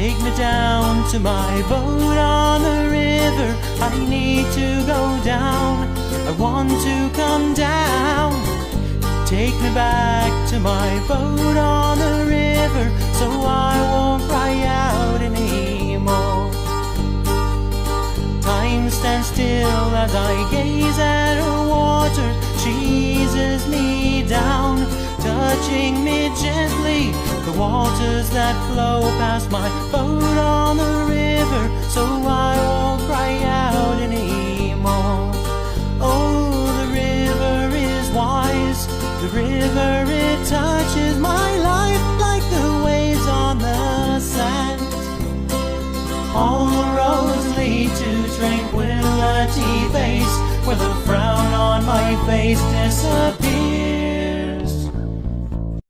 Take me down to my boat on the river. I need to go down, I want to come down. Take me back to my boat on the river, so I won't cry out anymore. Time stands still as I gaze at her water. She eases me down, touching me gently. The waters that flow past my boat on the river, so I won't cry out anymore. Oh, the river is wise. The river, it touches my life like the waves on the sand. All the roads lead to tranquility base, where the frown on my face disappears.